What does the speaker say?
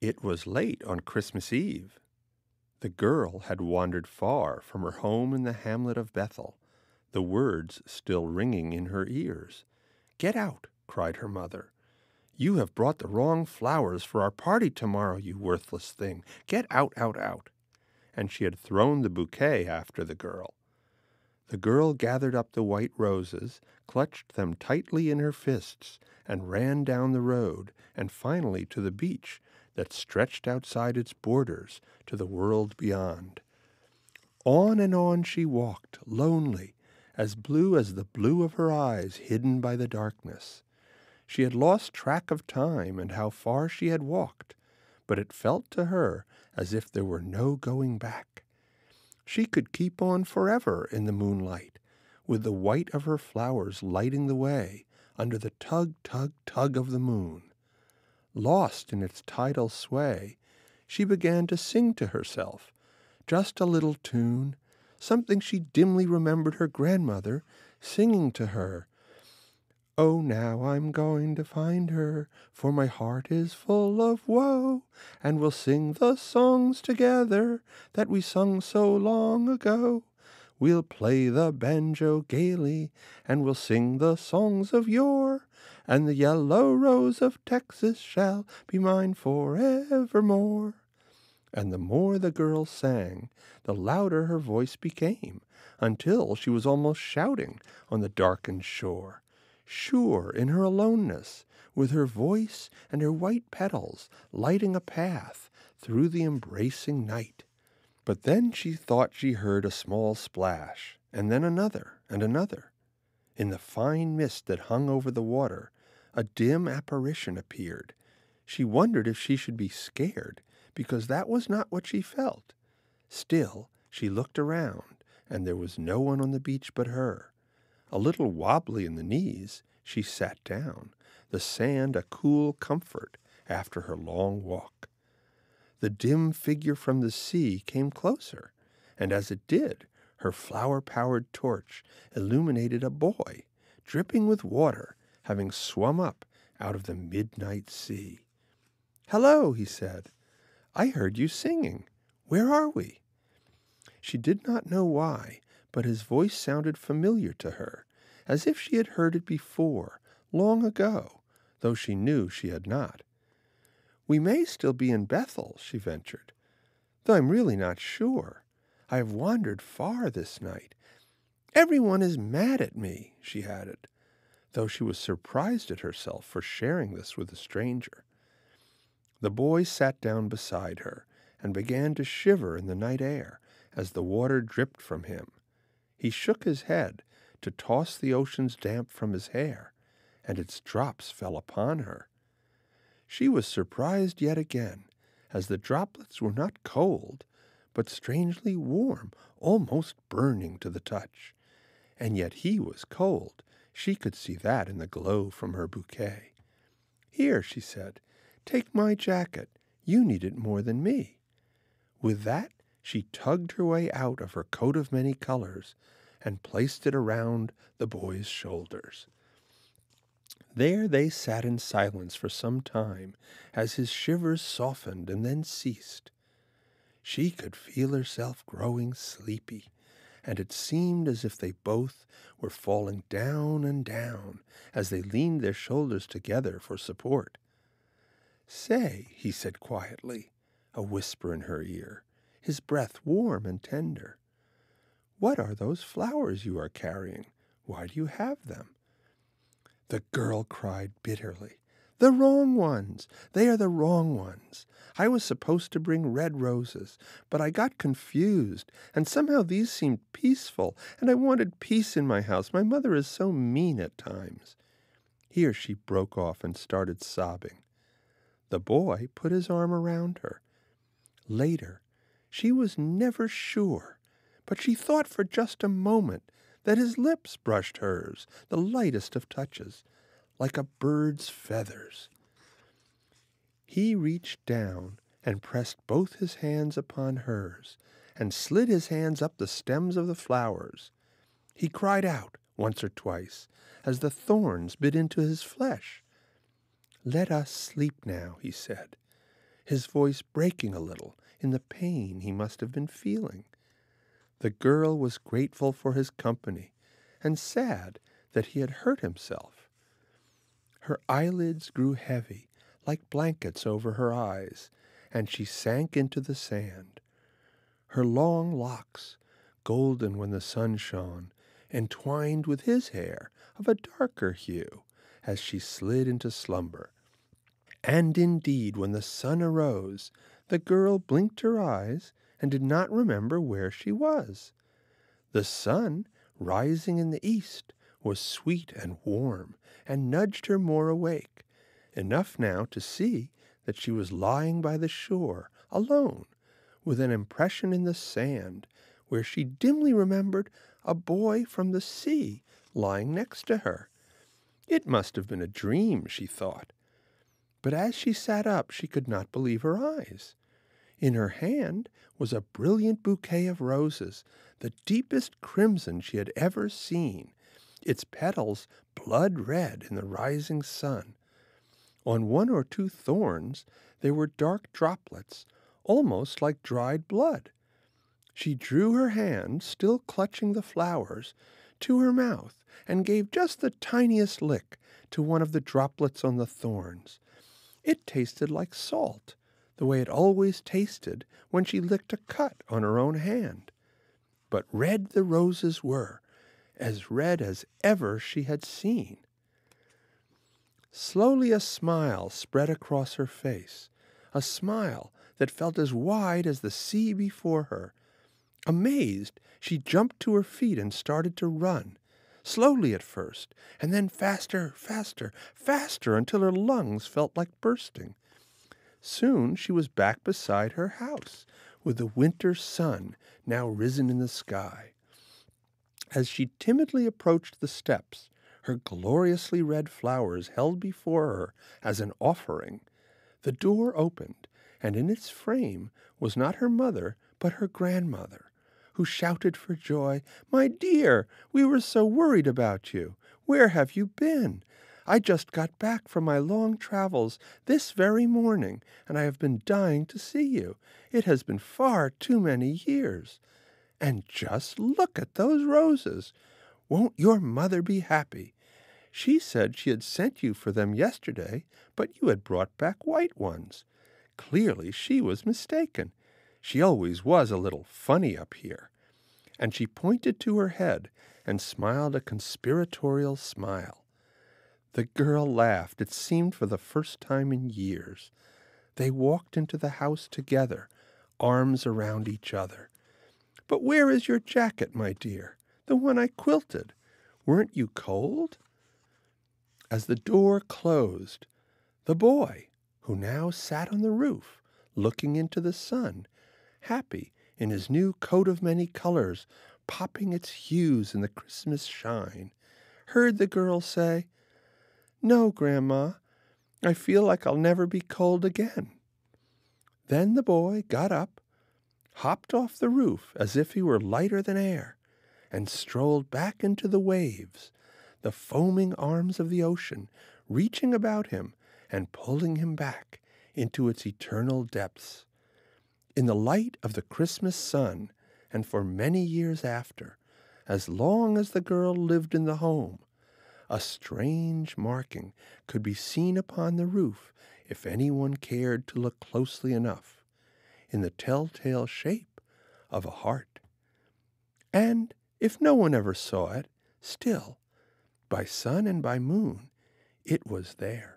It was late on Christmas Eve. The girl had wandered far from her home in the hamlet of Bethel, the words still ringing in her ears. "Get out!" cried her mother. "You have brought the wrong flowers for our party tomorrow, you worthless thing. Get out, out, out!" And she had thrown the bouquet after the girl. The girl gathered up the white roses, clutched them tightly in her fists, and ran down the road, and finally to the beach that stretched outside its borders to the world beyond. On and on she walked, lonely, as blue as the blue of her eyes hidden by the darkness. She had lost track of time and how far she had walked, but it felt to her as if there were no going back. She could keep on forever in the moonlight, with the white of her flowers lighting the way under the tug, tug, tug of the moon. Lost in its tidal sway, she began to sing to herself, just a little tune, something she dimly remembered her grandmother singing to her. "Oh, now I'm going to find her, for my heart is full of woe, and we'll sing the songs together that we sung so long ago. We'll play the banjo gaily, and we'll sing the songs of yore, and the yellow rose of Texas shall be mine forevermore." And the more the girl sang, the louder her voice became, until she was almost shouting on the darkened shore, sure in her aloneness, with her voice and her white petals lighting a path through the embracing night. But then she thought she heard a small splash, and then another and another. In the fine mist that hung over the water, a dim apparition appeared. She wondered if she should be scared, because that was not what she felt. Still, she looked around, and there was no one on the beach but her. A little wobbly in the knees, she sat down, the sand a cool comfort after her long walk. The dim figure from the sea came closer, and as it did, her flower-powered torch illuminated a boy, dripping with water, having swum up out of the midnight sea. "Hello," he said. "I heard you singing. Where are we?" She did not know why, but his voice sounded familiar to her, as if she had heard it before, long ago, though she knew she had not. "We may still be in Bethel," she ventured, "though I'm really not sure. I have wandered far this night. Everyone is mad at me," she added, though she was surprised at herself for sharing this with a stranger. The boy sat down beside her and began to shiver in the night air as the water dripped from him. He shook his head to toss the ocean's damp from his hair, and its drops fell upon her. She was surprised yet again, as the droplets were not cold, but strangely warm, almost burning to the touch. And yet he was cold. She could see that in the glow from her bouquet. "Here," she said, "take my jacket. You need it more than me." With that, she tugged her way out of her coat of many colors and placed it around the boy's shoulders. There they sat in silence for some time, as his shivers softened and then ceased. She could feel herself growing sleepy, and it seemed as if they both were falling down and down as they leaned their shoulders together for support. "Say," he said quietly, a whisper in her ear, his breath warm and tender, "what are those flowers you are carrying? Why do you have them?" The girl cried bitterly, "The wrong ones! They are the wrong ones. I was supposed to bring red roses, but I got confused, and somehow these seemed peaceful, and I wanted peace in my house. My mother is so mean at times." Here she broke off and started sobbing. The boy put his arm around her. Later, she was never sure, but she thought for just a moment that his lips brushed hers, the lightest of touches, like a bird's feathers. He reached down and pressed both his hands upon hers, and slid his hands up the stems of the flowers. He cried out once or twice, as the thorns bit into his flesh. "Let us sleep now," he said. his voice breaking a little in the pain he must have been feeling. The girl was grateful for his company and sad that he had hurt himself. Her eyelids grew heavy, like blankets over her eyes, and she sank into the sand. Her long locks, golden when the sun shone, entwined with his hair of a darker hue as she slid into slumber. And indeed, when the sun arose, the girl blinked her eyes and did not remember where she was. The sun, rising in the east, was sweet and warm, and nudged her more awake, enough now to see that she was lying by the shore, alone, with an impression in the sand, where she dimly remembered a boy from the sea lying next to her. It must have been a dream, she thought. But as she sat up, she could not believe her eyes. In her hand was a brilliant bouquet of roses, the deepest crimson she had ever seen, its petals blood red in the rising sun. On one or two thorns there were dark droplets, almost like dried blood. She drew her hand, still clutching the flowers, to her mouth and gave just the tiniest lick to one of the droplets on the thorns. It tasted like salt, the way it always tasted when she licked a cut on her own hand. But red the roses were, as red as ever she had seen. Slowly a smile spread across her face, a smile that felt as wide as the sea before her. Amazed, she jumped to her feet and started to run, slowly at first, and then faster, faster, faster, until her lungs felt like bursting. Soon she was back beside her house, with the winter sun now risen in the sky. As she timidly approached the steps, her gloriously red flowers held before her as an offering, the door opened, and in its frame was not her mother, but her grandmother, who shouted for joy, "My dear, we were so worried about you. Where have you been? I just got back from my long travels this very morning, and I have been dying to see you. It has been far too many years. And just look at those roses. Won't your mother be happy? She said she had sent you for them yesterday, but you had brought back white ones. Clearly she was mistaken. She always was a little funny up here." And she pointed to her head and smiled a conspiratorial smile. The girl laughed, it seemed for the first time in years. They walked into the house together, arms around each other. "But where is your jacket, my dear? The one I quilted. Weren't you cold?" As the door closed, the boy, who now sat on the roof, looking into the sun, happy in his new coat of many colors, popping its hues in the Christmas shine, heard the girl say, "No, Grandma, I feel like I'll never be cold again." Then the boy got up, hopped off the roof as if he were lighter than air, and strolled back into the waves, the foaming arms of the ocean reaching about him and pulling him back into its eternal depths. In the light of the Christmas sun, and for many years after, as long as the girl lived in the home, a strange marking could be seen upon the roof if anyone cared to look closely enough, in the telltale shape of a heart. And if no one ever saw it, still, by sun and by moon, it was there.